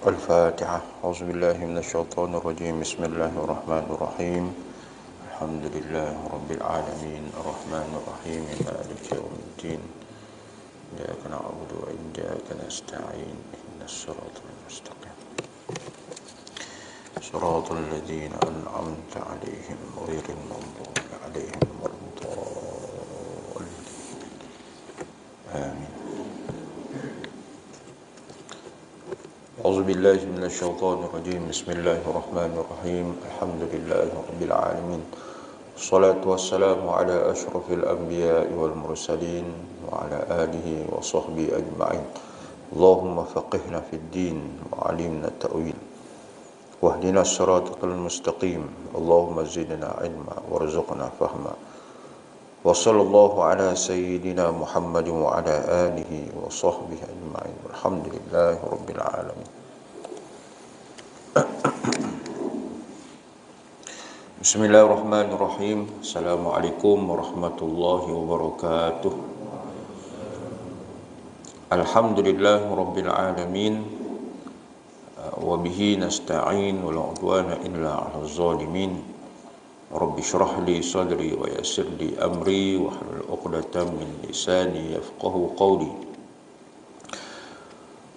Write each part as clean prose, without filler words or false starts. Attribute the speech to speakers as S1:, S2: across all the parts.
S1: الفاتحة. أعوذ بالله من الشيطان الرجيم. بسم الله الرحمن الرحيم. الحمد لله رب العالمين الرحمن الرحيم مالك يوم الدين إياك نعبد وإياك نستعين اهدنا الصراط المستقيم صراط الذين أنعمت عليهم غير المغضوب عليهم ولا الضالين آمين. أعوذ بالله من الشيطان الرجيم. بسم الله الرحمن الرحيم. الحمد لله رب العالمين. الصلاة والسلام على أشرف الأنبياء والمرسلين وعلى آله وصحبه أجمعين. اللهم فقهنا في الدين وعلمنا التأويل واهدنا الصراط المستقيم. اللهم زدنا علما وارزقنا فهما. وصلى الله على سيدنا محمد وعلى آله وصحبه أجمعين. الحمد لله رب العالمين. Bismillahirrahmanirrahim. Assalamualaikum warahmatullahi wabarakatuh. Alhamdulillah rabbil alamin. Wa bihi nasta'in wa la udwana illa 'alal zalimin. Rabbi shrah li sadri wa yassir li amri wa hlul 'uqdatam min lisani yafqahu qawli.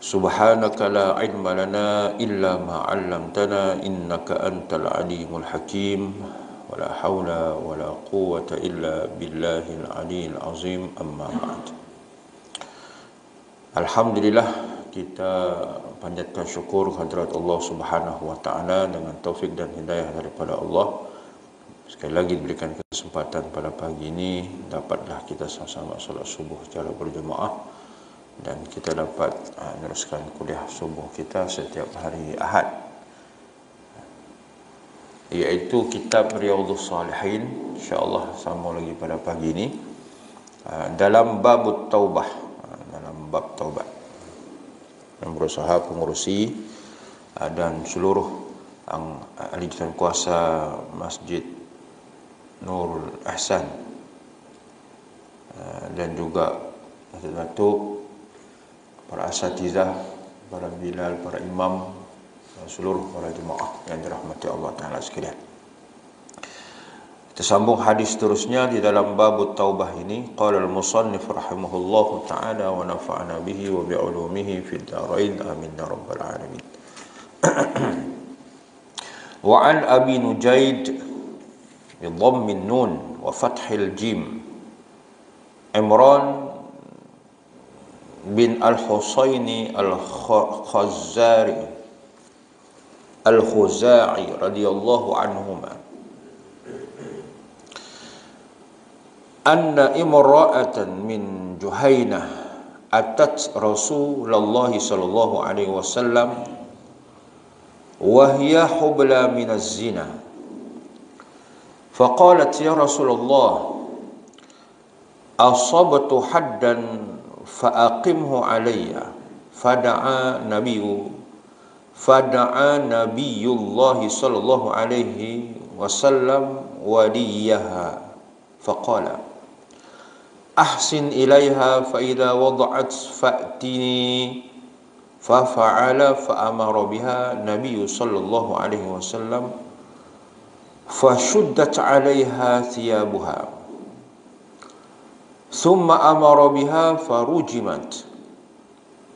S1: Subhanaka la ilma lana illa ma 'allamtana innaka antal alimul hakim. Wa la haula wa la quwwata illa billahil aliyyil azim. Amma ba'd. Alhamdulillah, kita panjatkan syukur kehadirat Allah Subhanahu wa taala dengan taufik dan hidayah daripada Allah. Sekali lagi diberikan kesempatan pada pagi ini dapatlah kita sama-sama solat subuh secara berjemaah dan kita dapat meneruskan kuliah subuh kita setiap hari Ahad, iaitu kitab Riyadhus Shalihin. InsyaAllah sambung lagi pada pagi ini dalam bab taubah, dalam bab taubat, yang berusaha pengurusi dan seluruh ahli jawatan kuasa Masjid Nurul Ihsan dan juga datuk para asatizah, para bilal, para imam, seluruh para jemaah yang dirahmati Allah Ta'ala sekalian. Kita sambung hadis terusnya di dalam bab taubah ini. Qala al-musannif rahimahullahu ta'ala wa nafa'ana bihi wa bi'ulumihi fid darain amin ya rabbal alamin. Wa an Abi Nujaid bi dhammin nun wa fathil jim Imran bin Al-Husaini Al-Khuzai radhiyallahu anhuma anna imra'atan min Juhaynah atat Rasulullah sallallahu alaihi wasallam wa hiya hubla min az-zina faqalat ya Rasulullah asabtu haddan fa'aqimhu alayya fada'a nabiyullah sallallahu alaihi wasallam waliyaha faqala ahsin ilaiha fa idza wada'at fa'tini fafa'ala fa'amara biha nabiy sallallahu alaihi wasallam fashuddat 'alaiha thiyabuha ثم أمر بها فرجمت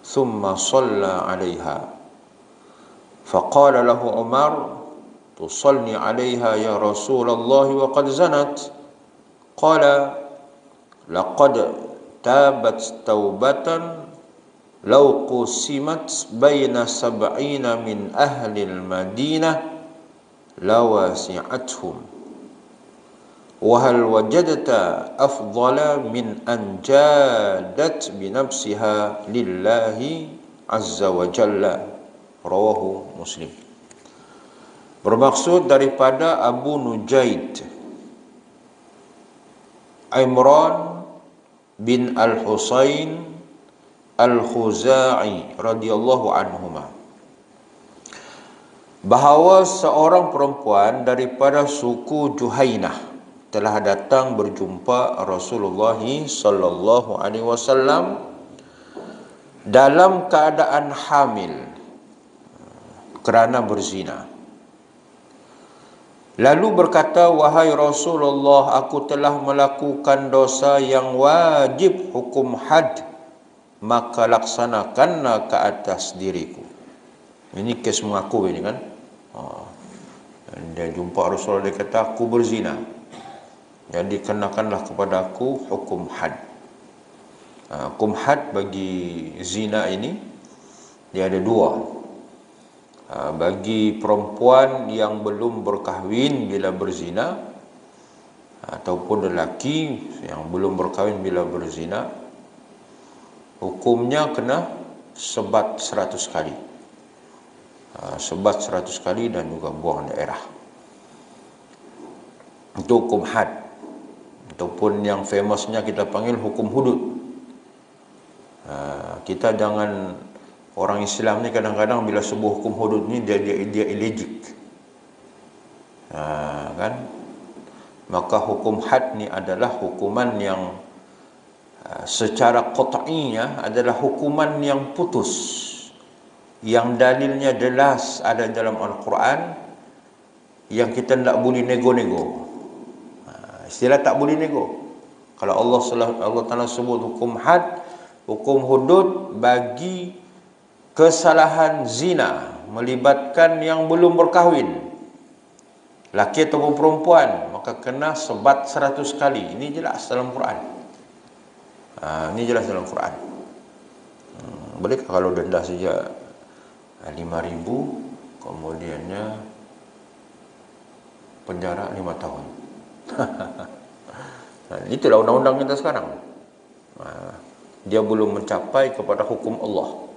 S1: ثم صلى عليها فقال له عمر تصلي عليها يا رسول الله وقد زنت قال لقد تابت توبة لو قسمت بين 70 من أهل المدينة لواسعتهم وهل وجدت أفضل من أن جادت بنفسها لله عز وجل. Rawahu Muslim. Bermaksud daripada Abu Nujaid Imran bin Al-Husain Al-Khuzai radhiyallahu anhuma, bahawa seorang perempuan daripada suku Juhaynah telah datang berjumpa Rasulullah sallallahu alaihi wasallam dalam keadaan hamil. kerana berzina. Lalu berkata, wahai Rasulullah, aku telah melakukan dosa yang wajib hukum had, maka laksanakanlah ke atas diriku. Ini kes mengaku ini kan. Dia jumpa Rasulullah, dia kata aku berzina, jadi kenakanlah kepada aku hukum had. Hukum had bagi zina ini dia ada dua. Bagi perempuan yang belum berkahwin bila berzina, ataupun lelaki yang belum berkahwin bila berzina, hukumnya kena sebat 100 kali. Sebat 100 kali dan juga buang daerah. Itu hukum had. Ataupun yang famousnya kita panggil hukum hudud. Kita jangan, orang Islam ni kadang-kadang bila sebut hukum hudud ni dia allergic. Kan? Maka hukum had ni adalah hukuman yang secara qat'inya adalah hukuman yang putus, yang dalilnya jelas ada dalam Al-Quran, yang kita tak boleh nego-nego. Istilah tak boleh nego. Kalau Allah Ta'ala sebut hukum had, hukum hudud bagi kesalahan zina melibatkan yang belum berkahwin, laki ataupun perempuan, maka kena sebat 100 kali. Ini jelas dalam Quran. Ini jelas dalam Quran. Bolehkah kalau denda saja 5.000, kemudiannya penjara 5 tahun? Itulah undang-undang kita sekarang. Dia belum mencapai kepada hukum Allah.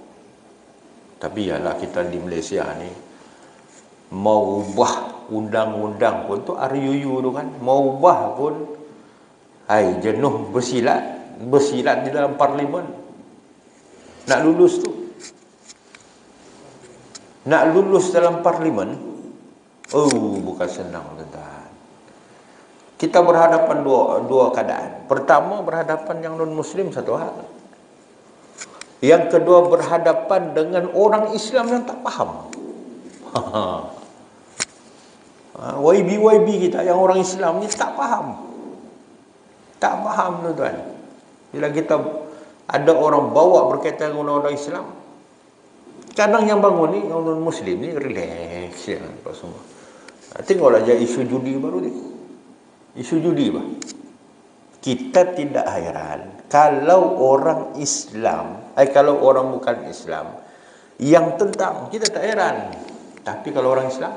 S1: Tapi yalah, kita di Malaysia ni mau ubah undang-undang pun tu RUU tu kan, mau ubah pun jenuh bersilat di dalam parlimen nak lulus tu. Nak lulus dalam parlimen, bukan senang, tuan-tuan. Kita berhadapan dua keadaan. Pertama, berhadapan yang non-Muslim, satu hal. Yang kedua, berhadapan dengan orang Islam yang tak faham. YB kita yang orang Islam ni tak faham. Tak faham, tuan-tuan. Bila kita ada orang bawa berkaitan dengan orang Islam, kadang yang bangun ni, yang non-Muslim ni relax ya, apa semua. Tengoklah je isu judi baru ni. Isu judi bah. Kita tidak hairan kalau orang Islam, kalau orang bukan Islam yang tentang, kita tak heran. Tapi kalau orang Islam,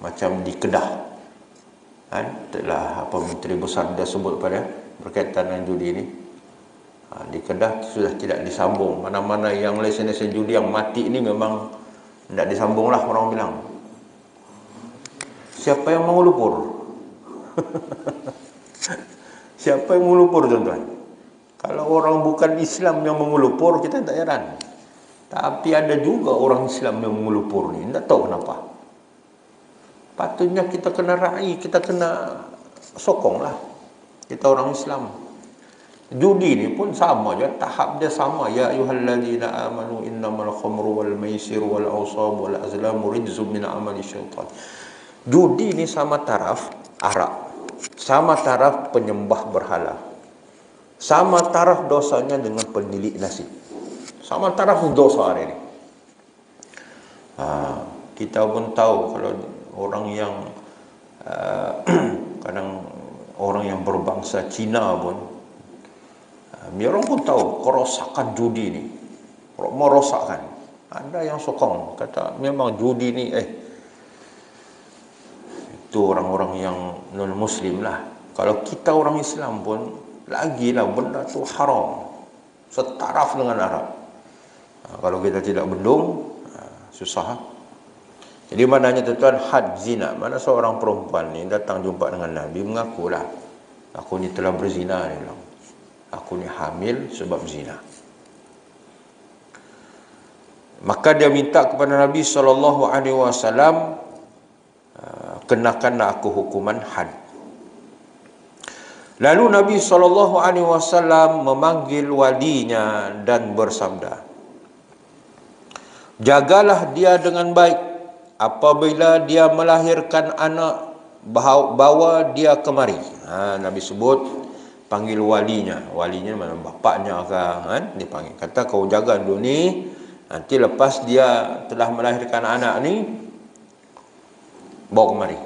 S1: macam di Kedah kan, telah Menteri Besar dia sebut pada berkaitan dengan judi ni. Di Kedah sudah tidak disambung. Mana-mana yang lesen-lesen judi yang mati ni memang tidak disambung lah, orang bilang. Siapa yang mengulupur? Siapa yang mengulupur, tuan-tuan? Kalau orang bukan Islam yang mengulupur, kita tak heran. Tapi ada juga orang Islam yang mengulupur ni, tak tahu kenapa. Patutnya kita kena raih, kita kena sokong lah. Kita orang Islam. Judi ni pun sama je, tahap dia sama. Ya ayyuhalladzina amanu innamal khamru wal maisir wal awsab wal azlamu rijzum min amali syaitan. Judi ni sama taraf arak, sama taraf penyembah berhala, sama taraf dosanya dengan penilik nasi, sama taraf dosa hari ni. Kita pun tahu kalau orang yang kadang orang yang berbangsa Cina pun, orang pun tahu kerosakan judi ni, merosakkan. Ada yang sokong, kata memang judi ni itu orang-orang yang non-Muslim lah. Kalau kita orang Islam pun lagilah benda tu haram, setaraf dengan Arab. Kalau kita tidak bendung, susah. Jadi maknanya, tuan-tuan, had zina, mana seorang perempuan ni datang jumpa dengan Nabi, mengakulah, aku ni telah berzina, dia bilang. Aku ni hamil sebab zina. Maka dia minta kepada Nabi SAW, kenakanlah aku hukuman had. Lalu Nabi SAW memanggil walinya dan bersabda, Jagalah dia dengan baik. Apabila dia melahirkan anak, bawa dia kemari. Nabi sebut panggil walinya. Walinya mana, bapaknya ke, kan? Dipanggil. Kata kau jaga dulu ni. Nanti lepas dia telah melahirkan anak ni, bawa kemari.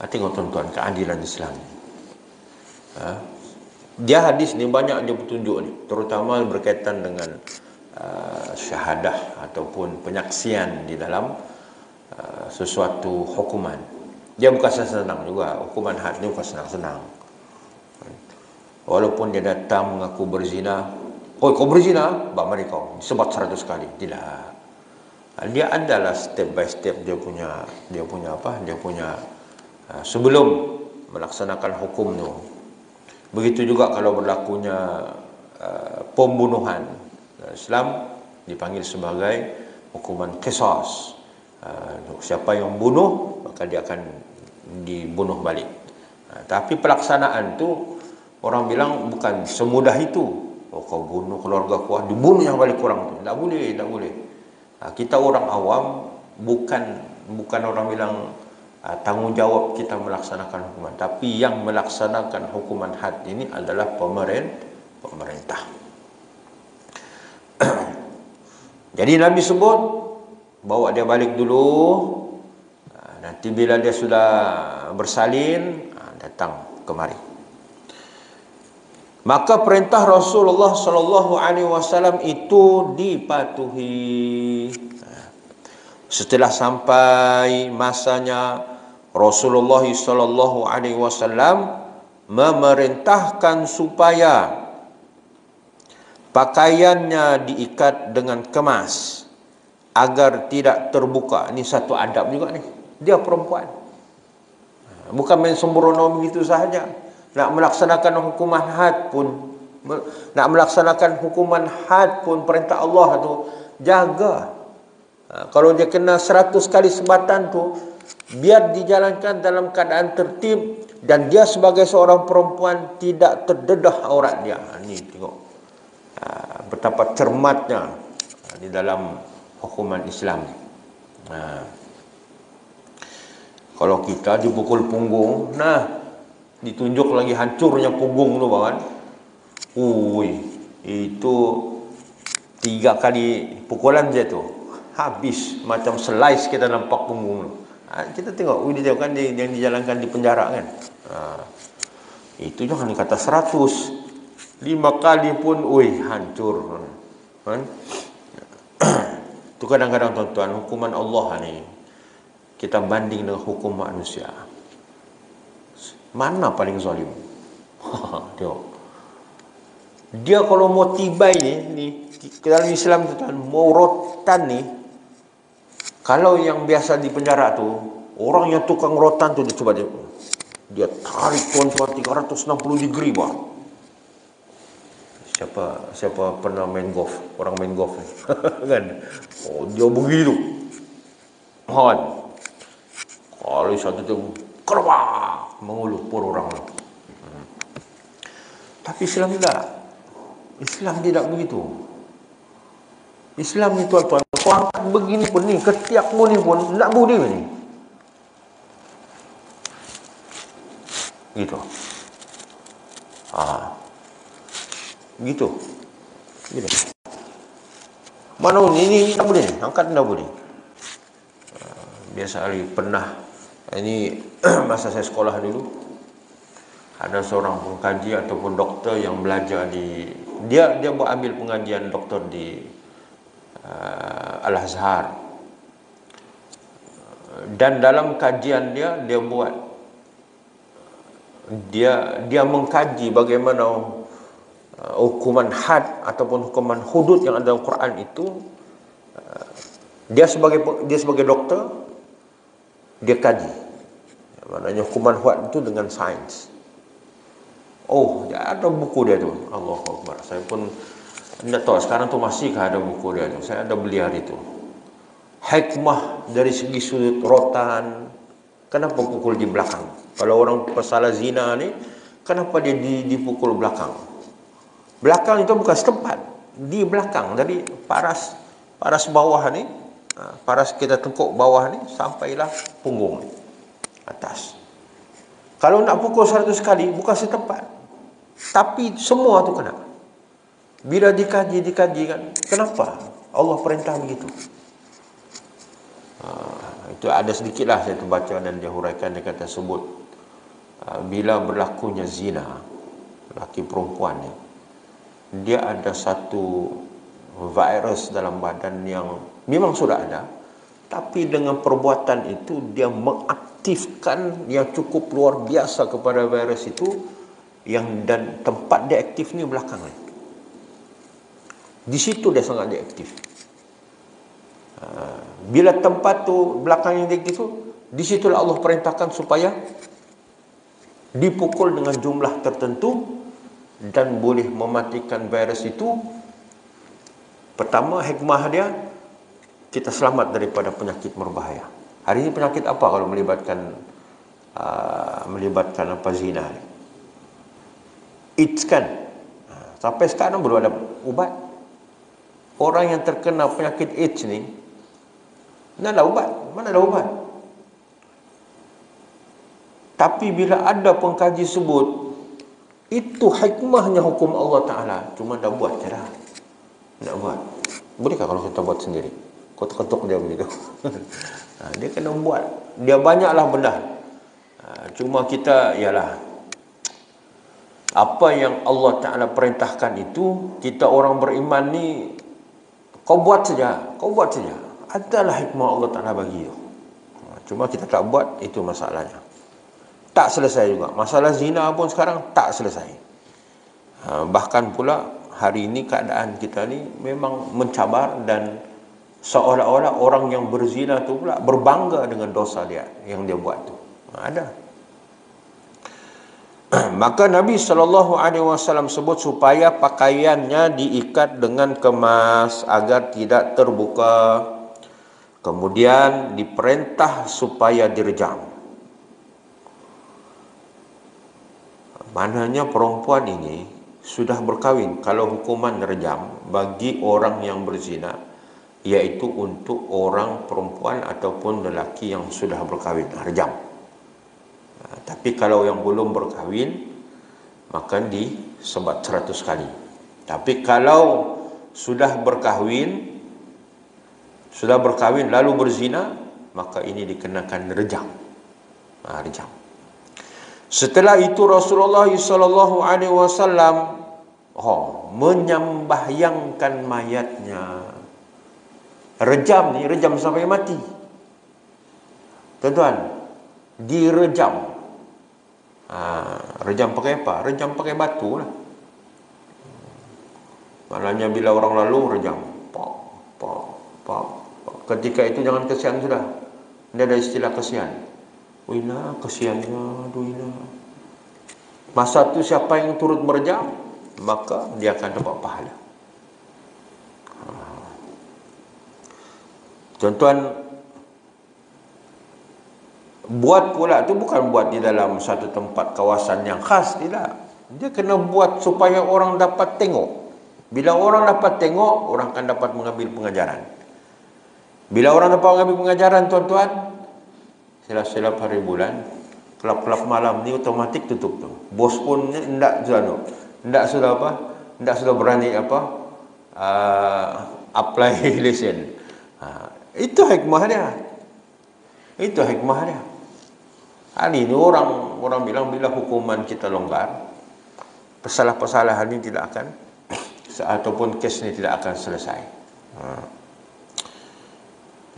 S1: Tengok tuan-tuan keadilan Islam. Dia hadis ni banyak dia petunjuk ni, terutama berkaitan dengan syahadah ataupun penyaksian di dalam sesuatu hukuman. Dia bukan senang juga. Hukuman had ni bukan senang-senang. Walaupun dia datang mengaku berzina, "Oi, kau berzina?" "Bak mari kau." Disebat 100 kali. Tidak. Dia adalah step by step dia punya sebelum melaksanakan hukum tu. Begitu juga kalau berlakunya pembunuhan. Islam dipanggil sebagai hukuman qisas. Siapa yang bunuh, maka dia akan dibunuh balik. Tapi pelaksanaan tu orang bilang bukan semudah itu. Oh, kau bunuh keluarga kau, dibunuh yang balik kurang tu. Tak boleh, tak boleh. Kita orang awam bukan orang bilang tanggungjawab kita melaksanakan hukuman, tapi yang melaksanakan hukuman had ini adalah pemerintah. Jadi Nabi sebut bawa dia balik dulu. Nanti bila dia sudah bersalin, datang kemari. Maka perintah Rasulullah sallallahu alaihi wasallam itu dipatuhi. Setelah sampai masanya, Rasulullah sallallahu alaihi wasallam memerintahkan supaya pakaiannya diikat dengan kemas agar tidak terbuka. Ini satu adab juga ni. Dia perempuan. Bukan main sembrono begitu sahaja. Nak melaksanakan hukuman had pun perintah Allah tu jaga. Kalau dia kena 100 kali sebatan tu, biar dijalankan dalam keadaan tertib dan dia sebagai seorang perempuan tidak terdedah aurat dia. Ni tengok betapa cermatnya di dalam hukuman Islam. Kalau kita dipukul punggung, ditunjuk lagi hancurnya punggung tu kan. Itu 3 kali pukulan je tu, habis macam slice kita nampak punggung tu. Kita tengok video kan yang dijalankan di penjara kan. Itu jangan dikata 100, 5 kali pun hancur kan. Itu kadang-kadang tuan-tuan, hukuman Allah ni kita banding dengan hukum manusia, mana paling zalim? Tengok. Dia kalau mau tibai ni dalam Islam tu tuan, mau rotan ni, kalau yang biasa di penjara tu, orang yang tukang rotan tu dia tarik tuan-tuan 360 degree bah. Siapa pernah main golf? Orang main golf ni. Kan? Dia begitu. Kalau satu tu kerbak mengulupur orang tu. Tapi Islam tidak. Islam tidak begitu. Islam ni tuan-tuan, kau angkat begini pun ni, ketiakmu ni pun tak boleh ni. Gitu. Gitu. Mana ini tak boleh, angkat tak boleh. Biasa kali pernah, ini masa saya sekolah dulu, ada seorang pengkaji ataupun doktor yang belajar dia buat ambil pengajian doktor di Al-Azhar. Dan dalam kajian dia mengkaji bagaimana hukuman had ataupun hukuman hudud yang ada dalam Quran itu. Dia sebagai doktor, dia kaji. Maknanya hukuman had itu dengan sains. Dia ada buku dia tu. Allahu Akbar. Saya pun tidak tahu sekarang tu masihkah ada buku dia tu. Saya ada beli hari tu. Hikmah dari segi sudut rotan. Kenapa pukul di belakang? Kalau orang masalah zina ni, kenapa dia dipukul belakang? Belakang itu bukan setempat, di belakang, dari paras Paras bawah ni, paras kita tengkuk bawah ni sampailah punggung ni, atas. Kalau nak pukul 100 kali bukan setempat, tapi semua tu kena. Bila dikaji kan, kenapa Allah perintah begitu? Itu ada sedikitlah saya terbaca dan dia huraikan, dia kata sebut bila berlakunya zina lelaki perempuan ni, dia ada satu virus dalam badan yang memang sudah ada, tapi dengan perbuatan itu dia mengaktifkan yang cukup luar biasa kepada virus itu, yang dan tempat dia aktif ni belakang ni. Di situ dia sangat dia aktif. Bila tempat tu belakang yang dia aktif tu, di situlah Allah perintahkan supaya dipukul dengan jumlah tertentu dan boleh mematikan virus itu. Pertama, hikmah dia, kita selamat daripada penyakit berbahaya. Hari ini penyakit apa kalau melibatkan apa, zina ni? AIDS kan? Sampai sekarang belum ada ubat. Orang yang terkena penyakit AIDS ni, mana ada ubat? Mana ada ubat? Tapi bila ada pengkaji sebut, itu hikmahnya hukum Allah Ta'ala. Cuma dah buat je dah. Nak buat. Bolehkah kalau kita buat sendiri? Ketuk-ketuk dia begitu. Dia kena buat. Dia banyaklah benda. Cuma kita, ialah, apa yang Allah Ta'ala perintahkan itu, kita orang beriman ni, kau buat saja. Kau buat saja. Adalah hikmah Allah Ta'ala bagi tu. Cuma kita tak buat, itu masalahnya. Tak selesai juga. Masalah zina pun sekarang tak selesai. Bahkan pula hari ini keadaan kita ni memang mencabar, dan seolah-olah orang yang berzina tu pula berbangga dengan dosa dia yang dia buat tu. Ada. Maka Nabi SAW sebut supaya pakaiannya diikat dengan kemas agar tidak terbuka. Kemudian diperintah supaya direjam. Mananya perempuan ini sudah berkahwin kalau hukuman rejam bagi orang yang berzina, iaitu untuk orang perempuan ataupun lelaki yang sudah berkahwin, rejam. Tapi kalau yang belum berkahwin, maka disebat 100 kali. Tapi kalau sudah berkahwin lalu berzina, maka ini dikenakan rejam. Rejam. Setelah itu Rasulullah SAW menyembahyangkan mayatnya. Rejam ni, rejam sampai mati. Tuan-tuan, direjam. Rejam pakai apa? Rejam pakai batu lah. Maknanya bila orang lalu, rejam. Ketika itu jangan kesian sudah. Dia ada istilah kesian. Wina, kesiannya, duina. Masa tu siapa yang turut merejam, maka dia akan dapat pahala. Tuan-tuan, buat pula tu bukan buat di dalam satu tempat kawasan yang khas, tidak. Dia kena buat supaya orang dapat tengok. Bila orang dapat tengok, orang akan dapat mengambil pengajaran. Bila orang dapat mengambil pengajaran, tuan-tuan, silap-silap hari bulan, kelap-kelap malam ni otomatik tutup tu. Bos pun tidak sudah berani apply lesen. Itu hikmah dia. Itu hikmah dia. Hari ini orang bilang bila hukuman kita longgar, persalah-persalahan ini tidak akan, ataupun kes ini tidak akan selesai.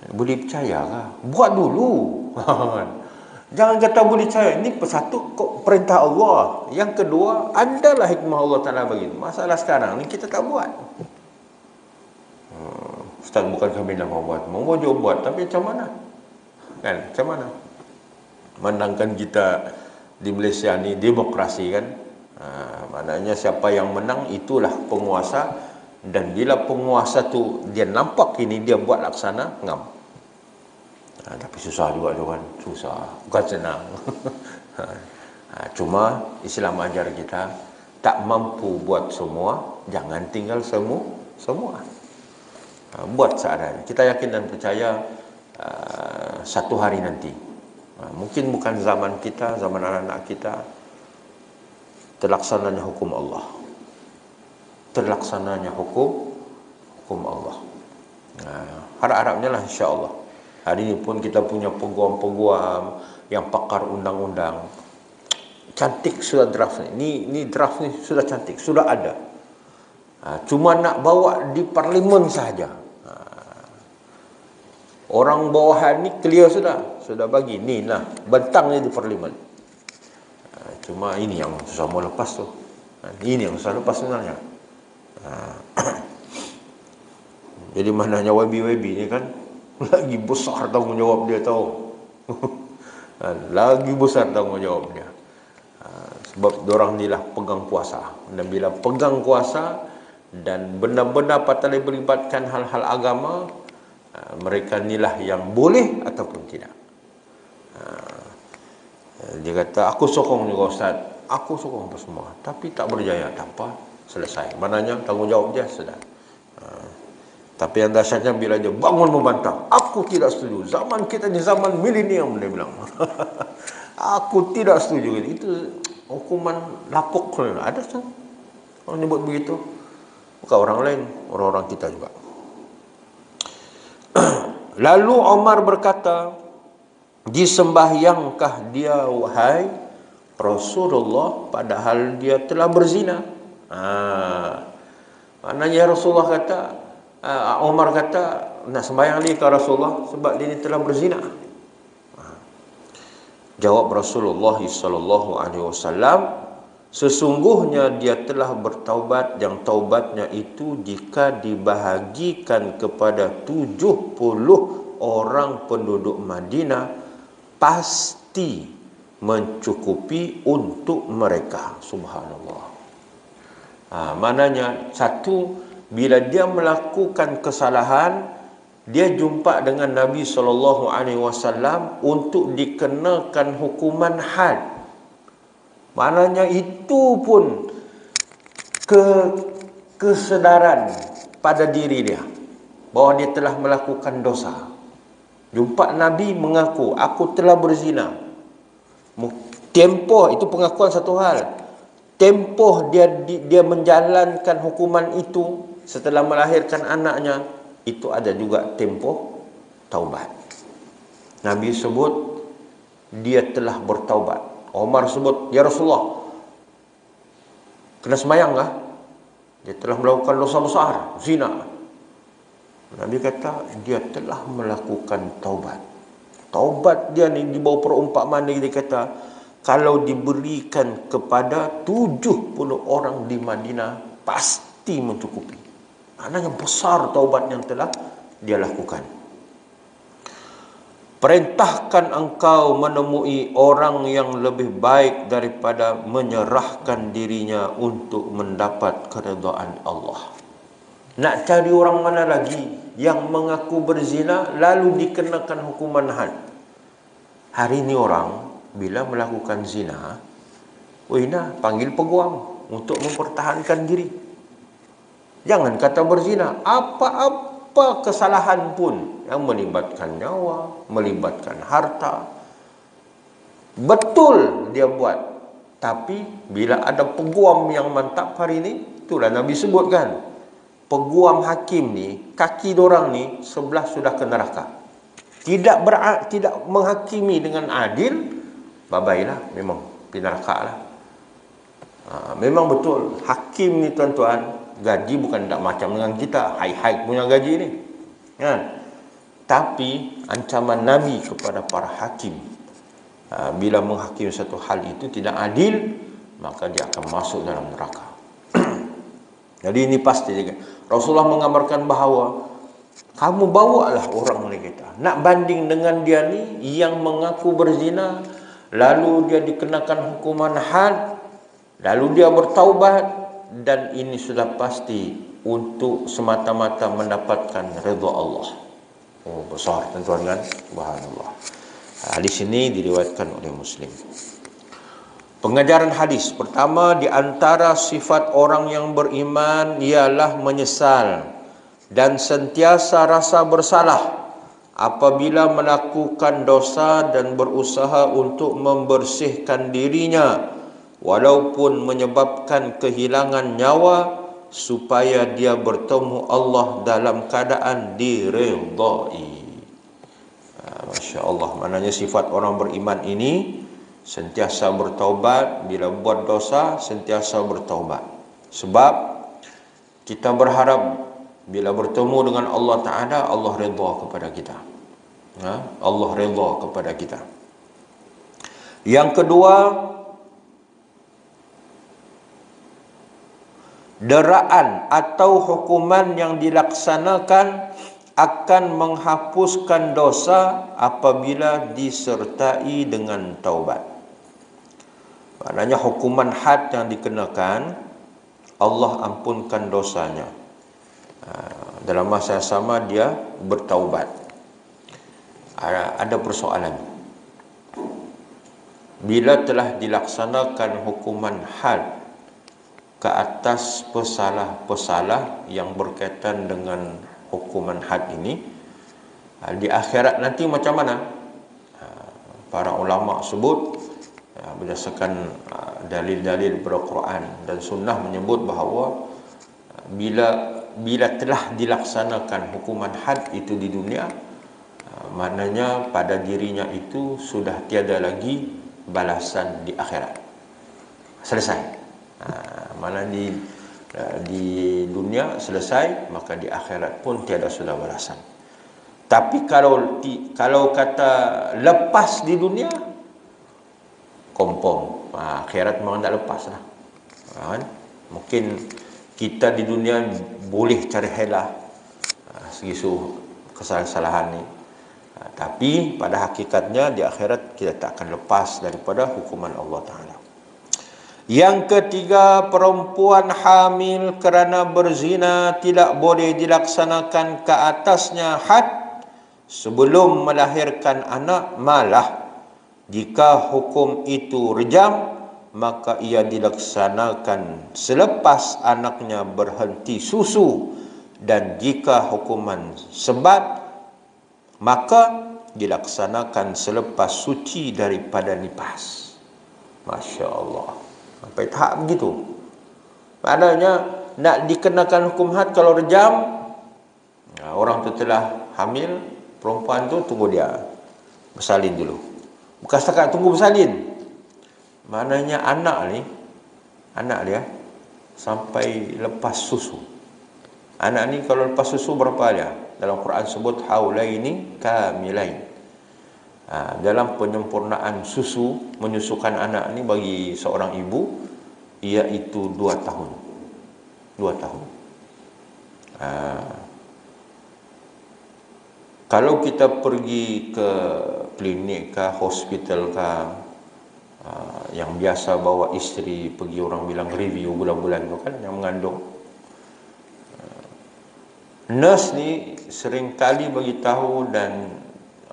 S1: Boleh percayakah? Buat dulu. Jangan kata boleh percaya. Ini satu, perintah Allah. Yang kedua, adalah hikmah Allah Ta'ala bagi. Masalah sekarang ni kita tak buat. Ustaz, bukan kami nak buat. Mau juga buat, tapi macam mana? Kan? Macam mana? Menangkan kita di Malaysia ni demokrasi kan? Maknanya siapa yang menang itulah penguasa. Dan bila penguasa tu dia nampak ini dia buat laksana, ngam. Tapi susah juga tu kan, susah, bukan senang. Cuma Islam ajar kita tak mampu buat semua, jangan tinggal semua. Buat seadanya. Kita yakin dan percaya satu hari nanti, mungkin bukan zaman kita, zaman anak-anak kita, terlaksananya hukum Allah. Terlaksananya hukum Allah. Harap-harapnya lah, insya-Allah. Hari ini pun kita punya peguam-peguam yang pakar undang-undang. Cantik sudah draft ni. Ini draft ni sudah cantik, sudah ada. Cuma nak bawa di parlimen saja. Orang bawahan ni clear sudah bagi ni lah, bentangnya di parlimen. Cuma ini yang susah mau lepas tu. Ini yang susah lepas sebenarnya. Jadi maknanya YB ni kan lagi besar tanggungjawab dia tahu. Lagi besar tanggungjawab dia. Sebab diorang ni lah pegang kuasa. Dan bila pegang kuasa dan benar-benar patut melibatkan hal-hal agama, mereka inilah yang boleh ataupun tidak. Dia kata, aku sokong juga Ustaz, aku sokong apa semua, tapi tak berjaya, tak apa, selesai. Maknanya tanggungjawab dia sudah. Tapi yang dahsyatnya bila dia bangun membantah, aku tidak setuju, zaman kita ni zaman milenium, dia bilang. Aku tidak setuju. Itu hukuman lapuk. Ada kan orang nyebut begitu? Bukan orang lain, orang-orang kita juga. Lalu Umar berkata, disembahyangkah dia wahai Rasulullah padahal dia telah berzina? Maknanya Rasulullah kata, Umar kata, nak sembahyang lagi ke Rasulullah sebab dia ni telah berzina. Jawab Rasulullah sallallahu alaihi wasallam, sesungguhnya dia telah bertaubat, yang taubatnya itu jika dibahagikan kepada 70 orang penduduk Madinah pasti mencukupi untuk mereka. Subhanallah. Maknanya satu, bila dia melakukan kesalahan, dia jumpa dengan Nabi SAW untuk dikenakan hukuman had. Maknanya itu pun kesedaran pada diri dia bahawa dia telah melakukan dosa. Jumpa Nabi mengaku, aku telah berzina. Tempoh itu pengakuan satu hal. Tempoh dia menjalankan hukuman itu setelah melahirkan anaknya, itu ada juga tempoh taubat. Nabi sebut dia telah bertaubat. Umar sebut, ya Rasulullah, kena sembahyang kah? Dia telah melakukan dosa besar, zina. Nabi kata dia telah melakukan taubat. Taubat dia ni di bawah perumpamaan dia kata, kalau diberikan kepada 70 orang di Madinah pasti mencukupi. Maknanya besar taubat yang telah dia lakukan. Perintahkan engkau menemui orang yang lebih baik daripada menyerahkan dirinya untuk mendapat keredaan Allah. Nak cari orang mana lagi yang mengaku berzina lalu dikenakan hukuman had? Hari ini orang bila melakukan zina, panggil peguam untuk mempertahankan diri. Jangan kata berzina, apa-apa kesalahan pun yang melibatkan nyawa, melibatkan harta, betul dia buat. Tapi bila ada peguam yang mantap hari ini, itulah Nabi sebutkan, peguam hakim ni, kaki dorang ni sebelah sudah ke neraka. Tidak menghakimi dengan adil, babailah, memang di neraka lah. Memang betul hakim ni tuan-tuan, gaji bukan tak macam dengan kita, high punya gaji ni, kan? Tapi ancaman Nabi kepada para hakim, bila menghakimi satu hal itu tidak adil, maka dia akan masuk dalam neraka. Jadi ini pasti juga. Rasulullah menggambarkan bahawa kamu bawalah orang ni kita, nak banding dengan dia ni yang mengaku berzina, lalu dia dikenakan hukuman had, lalu dia bertaubat, dan ini sudah pasti untuk semata-mata mendapatkan redha Allah. Oh, besar tuan-tuan kan? Subhanallah. Hadis ini diriwayatkan oleh Muslim. Pengajaran hadis pertama, di antara sifat orang yang beriman ialah menyesal dan sentiasa rasa bersalah apabila melakukan dosa dan berusaha untuk membersihkan dirinya walaupun menyebabkan kehilangan nyawa supaya dia bertemu Allah dalam keadaan diridai. Masya Allah, maknanya sifat orang beriman ini sentiasa bertaubat, bila buat dosa sentiasa bertaubat. Sebab kita berharap bila bertemu dengan Allah Ta'ala, Allah redha kepada kita. Allah redha kepada kita. Yang kedua, deraan atau hukuman yang dilaksanakan akan menghapuskan dosa apabila disertai dengan taubat. Maknanya hukuman had yang dikenakan, Allah ampunkan dosanya. Dalam masa yang sama dia bertaubat. Ada persoalan. Bila telah dilaksanakan hukuman had ke atas pesalah-pesalah yang berkaitan dengan hukuman had ini, di akhirat nanti macam mana? Para ulama sebut berdasarkan dalil-dalil Al-Quran dan Sunnah menyebut bahawa bila telah dilaksanakan hukuman had itu di dunia, maknanya pada dirinya itu sudah tiada lagi balasan di akhirat. Selesai. Mana di dunia selesai, maka di akhirat pun tiada sudah balasan. Tapi kalau kata lepas di dunia, kompong, akhirat memang tak lepas lah. Mungkin kita di dunia boleh cari helah segitu kesalahan ni, tapi pada hakikatnya di akhirat kita tak akan lepas daripada hukuman Allah Ta'ala. Yang ketiga, perempuan hamil kerana berzina tidak boleh dilaksanakan ke atasnya had sebelum melahirkan anak, malah jika hukum itu rejam, maka ia dilaksanakan selepas anaknya berhenti susu, dan jika hukuman sebat, maka dilaksanakan selepas suci daripada nifas. Masya Allah. Sampai tahap begitu. Maknanya nak dikenakan hukum had kalau rejam, orang tu telah hamil, perempuan tu tunggu dia bersalin dulu. Bukan setakat tunggu bersalin, maknanya anak dia sampai lepas susu. Anak ni kalau lepas susu berapa dia? Dalam Quran sebut haulaini kamilain. Dalam penyempurnaan susu, menyusukan anak ni bagi seorang ibu, iaitu 2 tahun. 2 tahun. Kalau kita pergi ke klinik ke hospital ke, yang biasa bawa isteri pergi, orang bilang review bulan-bulan tu kan, yang mengandung, nurse ni sering kali bagi tahu, dan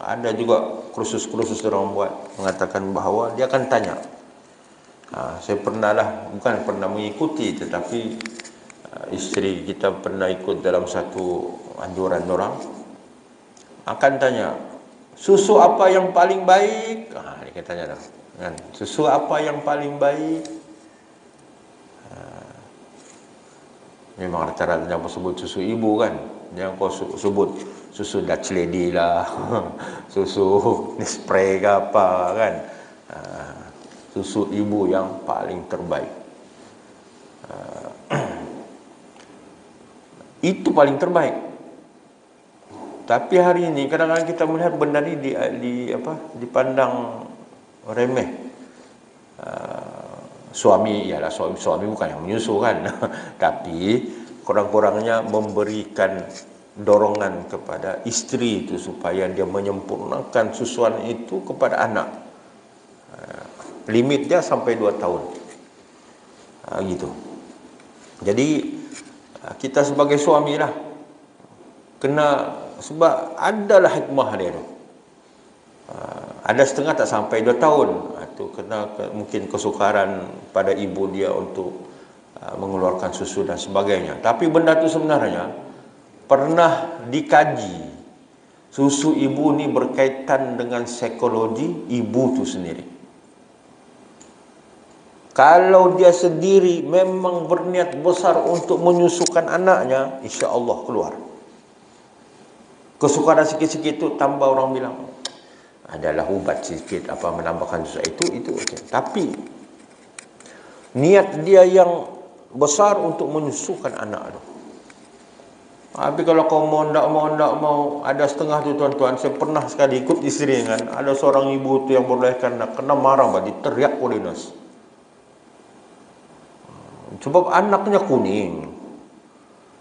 S1: ada juga kursus-kursus orang buat mengatakan bahawa dia akan tanya. Saya bukan pernah mengikuti, tetapi isteri kita pernah ikut dalam satu anjuran orang, akan tanya, susu apa yang paling baik? Dia tanya dah, kan? Susu apa yang paling baik? Memang rata-rata yang sebut susu ibu kan, yang kau sebut susu Dutch Lady lah, susu Nespresso ke apa kan. Susu ibu yang paling terbaik. Itu paling terbaik. Tapi hari ini kadang-kadang kita melihat benda ni dipandang remeh. Suami bukan yang menyusu kan. Tapi kurang-kurangnya memberikan dorongan kepada isteri itu supaya dia menyempurnakan susuan itu kepada anak. Limit dia sampai 2 tahun. Gitu. Jadi kita sebagai suami lah kena, sebab adalah hikmah dia tu. Ada setengah tak sampai 2 tahun. Itu kena mungkin kesukaran pada ibu dia untuk mengeluarkan susu dan sebagainya. Tapi benda tu sebenarnya pernah dikaji susu ibu ni berkaitan dengan psikologi ibu tu sendiri. Kalau dia sendiri memang berniat besar untuk menyusukan anaknya, insya Allah keluar. Kesukaran sikit-sikit tu tambah orang bilang, adalah ubat sikit apa menambahkan susu itu okay. Tapi niat dia yang besar untuk menyusukan anak tu. Tapi kalau kau mau ndak mau, ada setengah tu tuan-tuan, saya pernah sekali ikut isteri kan, ada seorang ibu tu yang melahirkan anak, kena marah, diteriak oleh nurse. Sebab anaknya kuning.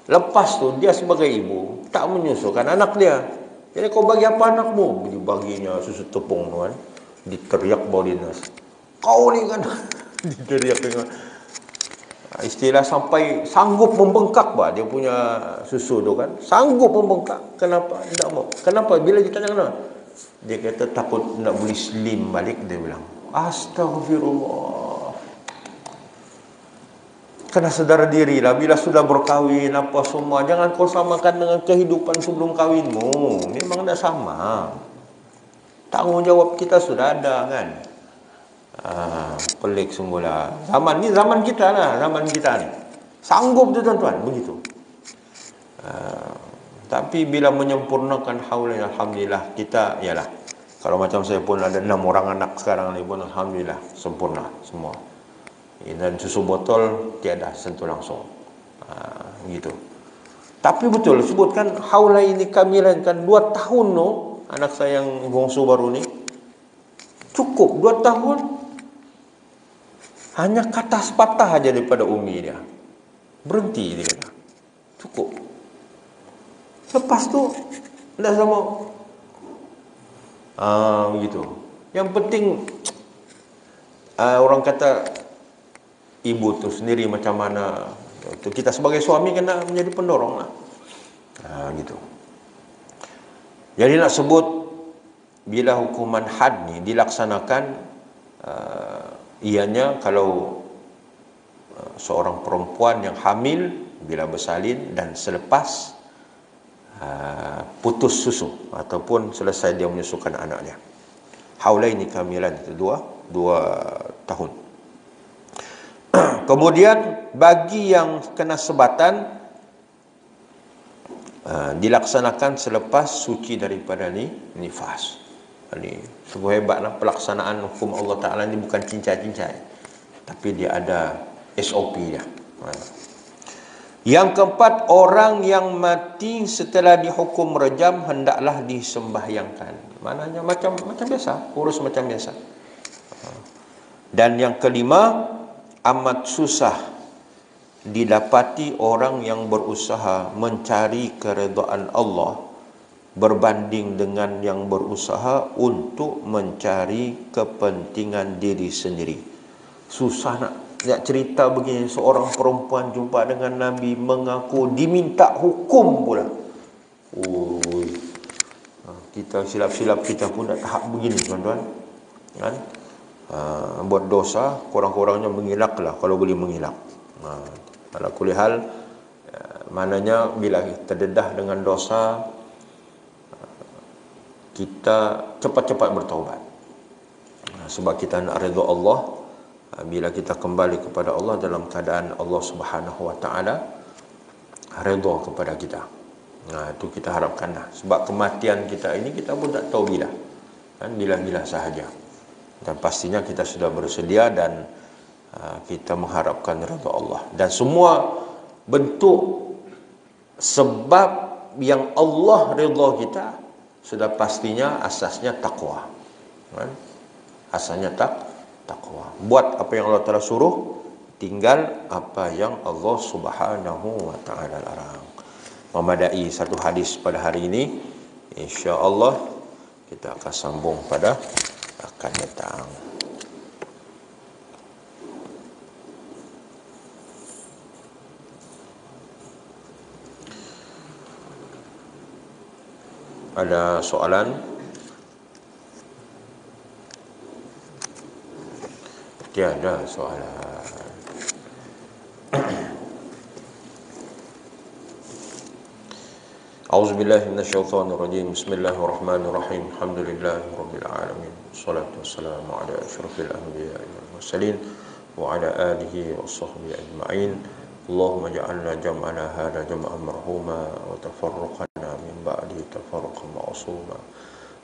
S1: Lepas tu dia sebagai ibu tak menyusukan anak dia. Jadi kau bagi apa anakmu? Dibaginya susu tepung kan. Diteriak oleh nurse. Kau ni kan diteriak dengan istilah sampai sanggup membengkak dia punya susu tu kan. Sanggup membengkak. Kenapa? Tidak mau. Kenapa? Bila ditanya kenapa? Dia kata takut nak boleh slim balik, dia bilang. Astagfirullah. Kena sedar diri lah. Bila sudah berkahwin apa semua, jangan kau samakan dengan kehidupan sebelum kahwinmu. Memang tak sama. Tanggungjawab kita sudah ada kan. Pelik semula. Zaman ni zaman kita lah. Zaman kita ni sanggup tu tuan-tuan. Begitu. Tapi bila menyempurnakan haulnya, alhamdulillah kita, ialah kalau macam saya pun ada 6 orang anak sekarang ni pun alhamdulillah sempurna semua. Dan susu botol tiada sentuh langsung. Gitu. Tapi betul sebutkan haula ini kamilan kan 2 tahun no, anak saya yang bongsu baru ni cukup 2 tahun. Hanya kata sepatah aja daripada umi dia. Berhenti dia kata. Cukup. Lepas tu tidak sama. Begitu. Yang penting orang kata ibu tu sendiri macam mana. Kita sebagai suami kena menjadi pendorong lah. Gitu. Jadi nak sebut bila hukuman had ni dilaksanakan, ianya kalau seorang perempuan yang hamil bila bersalin dan selepas putus susu ataupun selesai dia menyusukan anaknya. Haulaini kamilan itu 2 tahun. Kemudian bagi yang kena sebatan dilaksanakan selepas suci daripada nifas. Ini sungguh hebatlah pelaksanaan hukum Allah Ta'ala ini, bukan cincai-cincai, tapi dia ada SOP dia. Yang keempat, orang yang mati setelah dihukum rejam hendaklah disembahyangkan. Maknanya macam biasa, urus macam biasa. Dan yang kelima, amat susah didapati orang yang berusaha mencari keredaan Allah berbanding dengan yang berusaha untuk mencari kepentingan diri sendiri. Susah nak cerita begini, seorang perempuan jumpa dengan Nabi mengaku diminta hukum pula. Kita silap-silap kita pun dah tahap begini tuan-tuan kan. Buat dosa kurang-kurangnya mengilaklah kalau boleh mengilak. Ala kulli hal, maknanya bila terdedah dengan dosa kita cepat-cepat bertaubat. Sebab kita nak redha Allah. Bila kita kembali kepada Allah dalam keadaan Allah Subhanahu Wa Taala redha kepada kita. Itu kita harapkanlah. Sebab kematian kita ini kita pun tak tahu bila. Kan, bila-bila sahaja. Dan pastinya kita sudah bersedia dan kita mengharapkan redha Allah. Dan semua bentuk sebab yang Allah redha kita sudah pastinya asasnya takwa. Kan? Asasnya takwa. Buat apa yang Allah Ta'ala suruh, tinggal apa yang Allah Subhanahu Wa Ta'ala larang. Memadai satu hadis pada hari ini. InsyaAllah kita akan sambung pada akan datang. Ada soalan? Tiada soalan. أعوذ بالله من الشيطان الرجيم. بسم الله الرحمن الرحيم. الحمد لله رب العالمين. الصلاة والسلام على أشرف الأنبياء والمرسلين وعلى آله وصحبه أجمعين. اللهم اجعلنا جمعنا هذا جمعا مرحوما وتفرقنا من بعده تفرقا معصوما.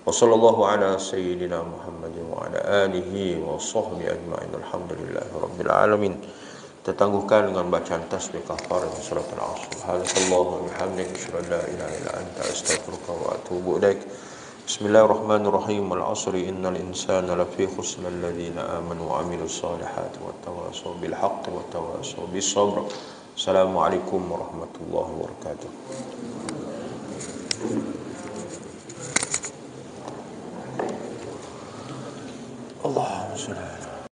S1: وصلى الله على سيدنا محمد وعلى آله وصحبه أجمعين. الحمد لله رب العالمين. Kita tangguhkan dengan bacaan tasbih kafarah surat Al-Asr. Subhanallah wa bihamdihi asyhadu an la ilaha illa anta astaghfiruka wa atubu ilaik. Bismillahirrahmanirrahim. Al-'asri innal insana lafi khusr alladziina aamanu wa 'amilus solihati wattawassaw bil haqqi wattawassaw bis sabr. Assalamualaikum warahmatullahi wabarakatuh. Allahumma shalli